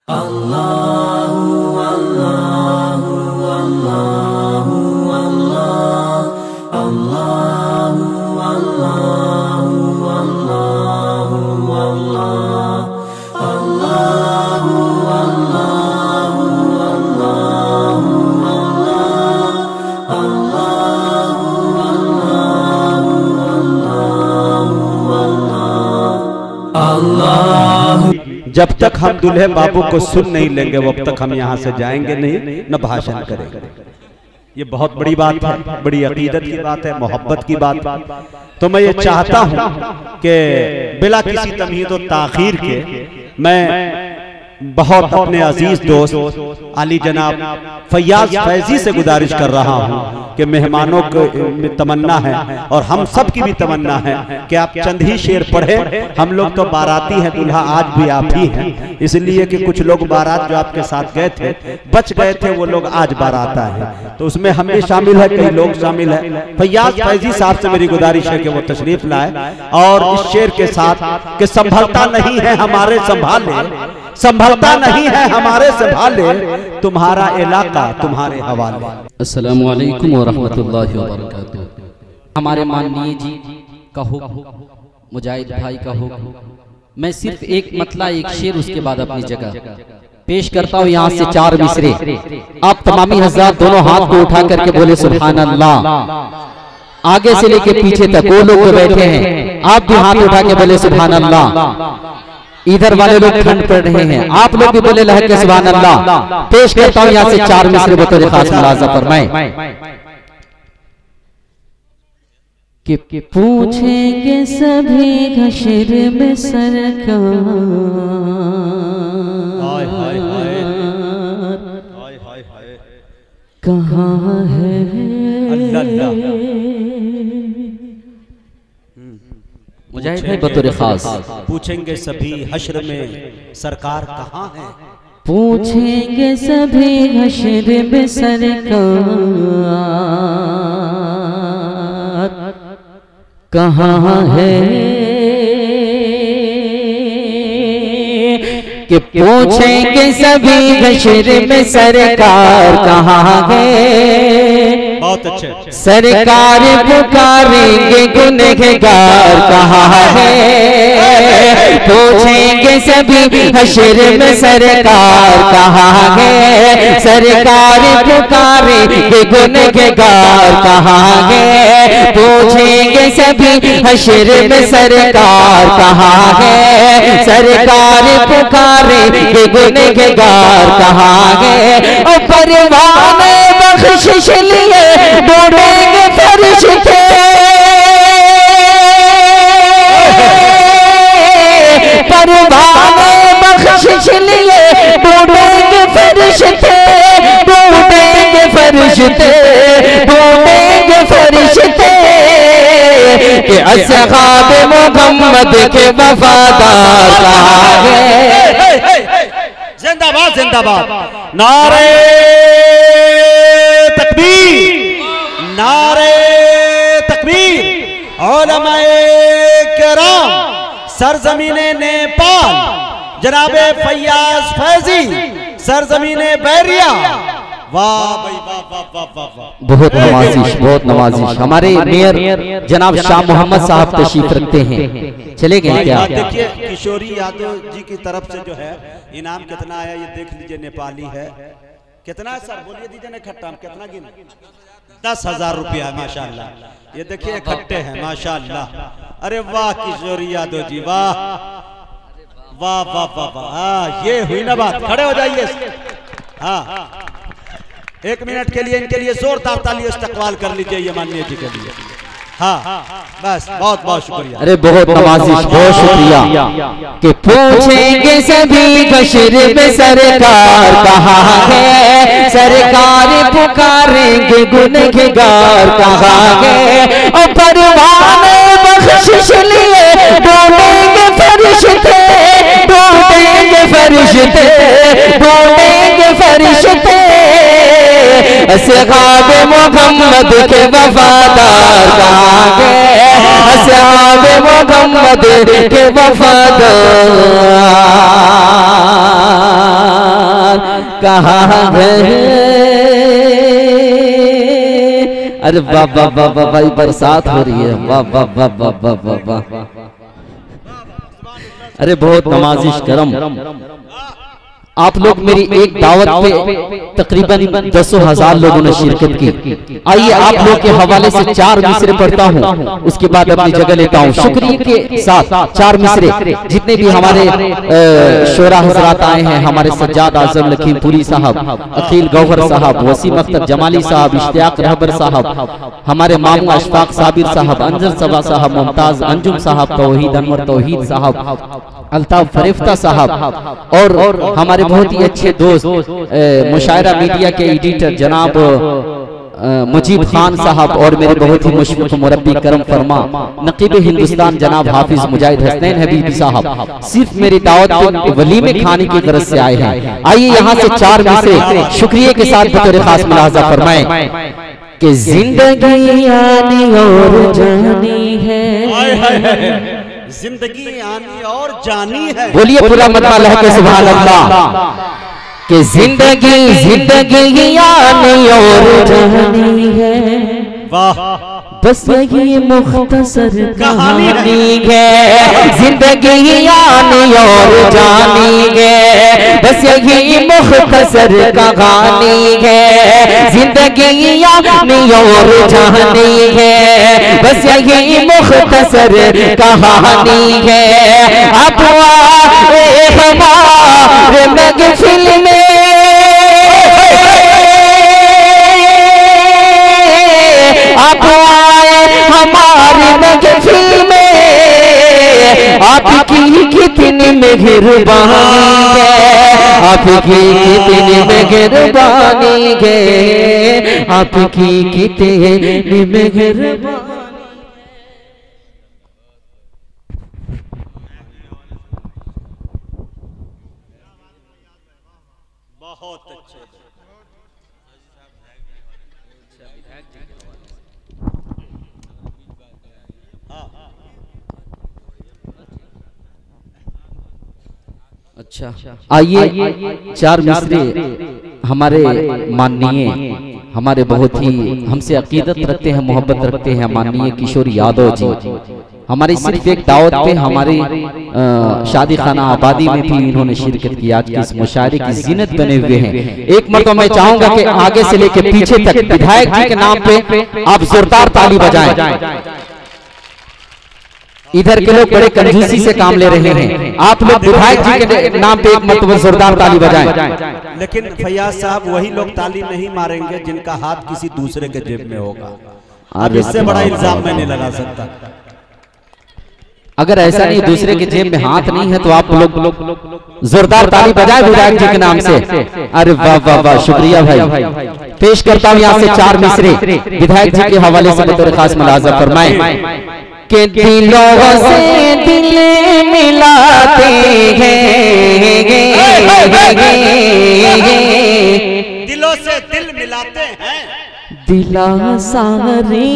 अल्लाहु अल्लाहु अल्लाहु अल्लाह अल्लाहु अल्लाहु अल्लाहु अल्लाह अल्लाहु अल्लाहु अल्लाहु अल्लाहु अल्लाहु अल्लाह। जब तक हम दूल्हे बाबू को सुन नहीं लेंगे वब तक हम यहाँ से जाएंगे नहीं, न भाषण करेंगे। ये बहुत बड़ी बात है, बड़ी अकीदत की बात है, मोहब्बत की बात। तो मैं ये चाहता हूँ कि बिला किसी तमहीद और ताखीर के मैं बहुत अपने अजीज दोस्त अली जनाब फैयाज फैजी से गुजारिश कर रहा हूँ कि मेहमानों को तमन्ना है और हम सब की भी तमन्ना है कि आप चंद ही शेर पढ़े। हम लोग तो बाराती हैं, दूल्हा आज भी आप ही हैं, इसलिए कि कुछ लोग बारात जो आपके साथ गए थे बच गए थे, वो लोग आज बारात आए हैं, तो उसमें हम भी शामिल है, कई लोग शामिल है। फैयाज फैजी साहब से मेरी गुजारिश है कि वो तशरीफ लाए और इस शेर के साथ कि संभलता नहीं है हमारे संभाले, संभलता नहीं है हमारे संभाले, तुम्हारा इलाका तुम्हारे हवाले। अस्सलामु अलैकुम व रहमतुल्लाहि व बरकातुहू। हमारे माननीय जी का हुक्म, मुजाहिद भाई का हुक्म, मैं सिर्फ एक मतला एक शेर उसके बाद अपनी जगह पेश करता हूँ। यहाँ से 4 मिसरे आप तमामी हज़रात दोनों हाथ को उठा करके बोले सुभान अल्लाह। आगे से लेके पीछे तक वो लोग बैठे हैं, आप भी हाथ उठा के बोले सुभान अल्लाह। इधर वाले लोग ठंड पड़ रहे हैं, आप लोग भी बोले लहके सुभान अल्लाह। पेश करता हूँ यहाँ से 4 मिसरे बतौर खास मुलाजा फरमाएं कि पूछेंगे सभी हश्र में सरकार कहाँ है मुजाहिद भाई बतौर खास। पूछेंगे सभी हश्र में सरकार कहाँ है, पूछेंगे सभी हश्र में सरकार कहाँ है, कि पूछेंगे सभी हश्र में सरकार कहाँ है। बहुत अच्छे। सरकार पुकारेंगे गुनहगार कहाँ है, पूछेंगे सभी हश्र में सरकार कहाँ है। सरकार पुकारेंगे गुनहगार कहाँ है, पूछेंगे सभी हश्र में सरकार कहाँ है। सरकार पुकारेंगे गुनहगार कहाँ है, और परवाने बख्शिश लिए ढूंढेंगे फरिश्ते, परवाने बख्शिश लिए ढूंढेंगे फरिश्ते, ढूंढेंगे फरिश्ते, ढूंढेंगे फरिश्ते, कि असहाब मोहम्मद के वफादार कहाँ है। जिंदाबाद जिंदाबाद, नारे तकबीर, नारे तकबीर। उलमाए किराम सरजमीने नेपाल जनाबे फैयाज फैजी सरजमीने बैरिया, वाह भाई वाह वाह वाह वाह वाह। बहुत नवाजिश, बहुत नवाजिश। हमारे मेयर जनाब शाह मोहम्मद साहब तशरीफ रखते हैं, चले गए क्या? देखिए किशोरी यादव जी की तरफ से जो है इनाम कितना आया ये देख लीजिए, नेपाली है। कितना है सर बोलिए, दीजिए ना इकट्ठा, कितना गिन? 10,000 रुपया माशाल्लाह। ये देखिए इकट्ठे हैं माशाल्लाह। अरे वाह किशोरी यादव जी, वाह वाह वाह वाह वाह। ये हुई ना बात, खड़े हो जाइए। हाँ 1 मिनट के लिए इनके लिए जोरदार ताली इस्तकबाल कर लीजिए, ये माननीय जी के लिए। हाँ बस बहुत बहुत शुक्रिया। अरे बहुत नवाजिश, बहुत शुक्रिया। कि पूछेंगे सभी हश्र में सरकार कहाँ है, सरकार पुकारेंगे गुनहगार कहाँ है, और परवाने बख्शिश लिए ढूंढेंगे फरिश्ते, ढूंढेंगे फरिश्ते, ढूंढेंगे फरिश्ते, असहाब मोहम्मद के वफादार कहाँ गए, असहाब मोहम्मद के वफादार। कहाँ गए। अरे वाह वाह वाह वाह भाई, बरसात हो रही है, वाह वाह वाह वाह वाह वाह वाह। अरे बहुत नवाजिश करम, आप लोग मेरी एक दावत पे तकरीबन 10,000 लोगों ने शिरकत की। आइए आप लोग के हवाले से 4 मिसरे पढ़ता हूँ, उसके बाद अपनी जगह लेता हूँ। शुक्रिया के साथ 4 मिसरे जितने भी हमारे शोरा हजरात आए हैं, हमारे सज्जाद आजम लखीमपुरी साहब, अखिल गौहर साहब, वसीम अख्तर जमाली साहब, इश्तियाक रहबर साहब, हमारे मामू अशफाक साबिर साहब, अंजर सबा साहब, मुमताज अंजुम साहब, तौहीद अनवर तौहीद साहब, अल्ताफ फरिफ्ता साहब, और हमारे बहुत ही अच्छे दोस्त मुशायरा मीडिया के एडिटर जनाब मुजीब खान साहब, और मेरे बहुत ही मुशफ़िक़ मुरब्बी करम फरमा नकीब हिंदुस्तान जनाब हाफिज मुजाहिद हसनैन हबीबी साहब, सिर्फ मेरी दावत पे वलीमे खाने की गरज से आए हैं। आइए यहाँ से 4 मिसरे शुक्रिया के साथ बतौर खास मुलाहजा फरमाएं कि जिंदगी आनी और जानी है, जिंदगी आनी और जानी है। बोलिए पूरा मदमा लहके सुभान अल्लाह। कि जिंदगी आनी और जानी है, वाह, बस यही मुख्तसर कहानी है। जिंदगी आनी और जानी है, बस यही मुख्तसर कहानी है। जिंदगी आनी और जानी है, बस यही मुख्तसर कहानी है। अब आए हमारे महफिल में, आप आए हमारे महफिल में, आपकी कितनी मेहरबानी है, आपकी कितनी मेहरबानी है, आपकी कितनी मेहरबानी। बहुत अच्छे। अच्छा, आइए 4 मिसरे हमारे माननीय, हमारे बहुत ही हमसे अकीदत रखते हैं, मोहब्बत रखते हैं, माननीय किशोर यादव जी, हमारी सिर्फ एक दावत पे हमारी शादी खाना आबादी में भी इन्होंने शिरकत की। आज की इस मुशायरे की जीनत बने हुए हैं। एक मरतबा मैं चाहूंगा कि आगे से लेके पीछे तक विधायक जी के नाम पे आप जोरदार ताली बजाएं। इधर के लोग बड़े कंजूसी से काम ले रहे हैं, आप लोग विधायक जी के नाम पे एक मरतबा जोरदार ताली बजाएं। लेकिन फैयाज साहब वही लोग ताली नहीं मारेंगे जिनका हाथ किसी दूसरे के जेब में होगा। अब इससे बड़ा इल्जाम मैं नहीं लगा सकता। अगर ऐसा नहीं दूसरे के जेब में हाथ नहीं है तो आप लोग जोरदार ताली बजाए विधायक जी के नाम से। अरे वाह वाह वाह, शुक्रिया भाई। पेश करता हूँ यहाँ से 4 मिसरे विधायक जी के हवाले से बतौर खास मुलाहजा फरमाएं कि दिलों से दिल मिलाते हैं, दिलों से दिल मिलाते हैं, दिला सारी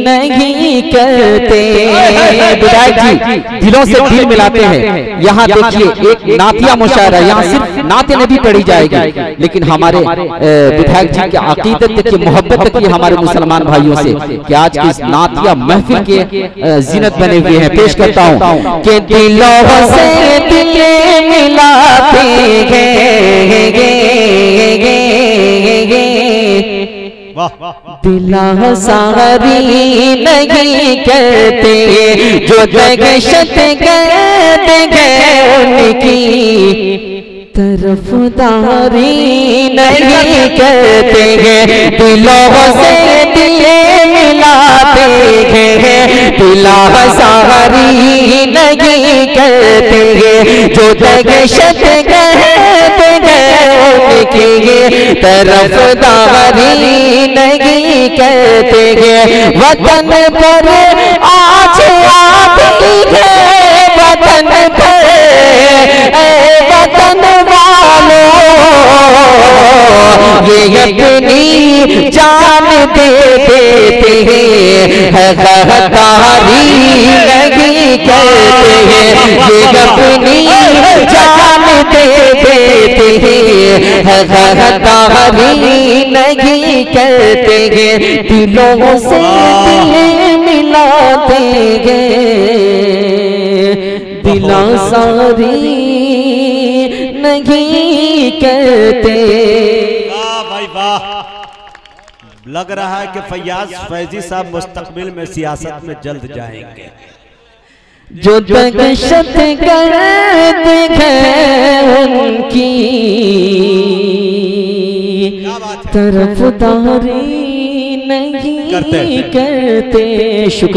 नहीं करते। विधायक जी दिलों से दिल मिलाते हैं। यहाँ देखिए एक नातिया मुशायरा, यहाँ सिर्फ नाते नबी पढ़ी जाएगी, लेकिन हमारे विधायक जी की अकीदत की मोहब्बत की हमारे मुसलमान भाइयों से कि आज की इस नातिया महफिल के जीनत बने हुए हैं। पेश करता हूँ कि दिलों से दिल मिलाते दिला सारी नहीं कहते, जो दहशत गर्द है उनकी तरफदारी नहीं करते हैं। दिलों से दिल मिलाते हैं, दिला सारी नहीं करते हैं, जो दहशत गर्द है उनकी तरफदारी नहीं कहते हैं। वतन पर आज आती है, वतन पर वतन वालों ये अपनी जान दे देते हैं, गद्दारी नहीं कहते हैं, ये अपनी जान दे देते हैं, गद्दारी नहीं करते हैं, दिलों से दिल मिलाते हैं, दिलासारी नहीं करते। वाह भाई वाह, लग रहा है कि फैयाज फैजी साहब मुस्तकबिल में सियासत में जल्द जाएंगे। जो दहशत गर्द है उनकी तरफदारी नहीं करते। शुक्र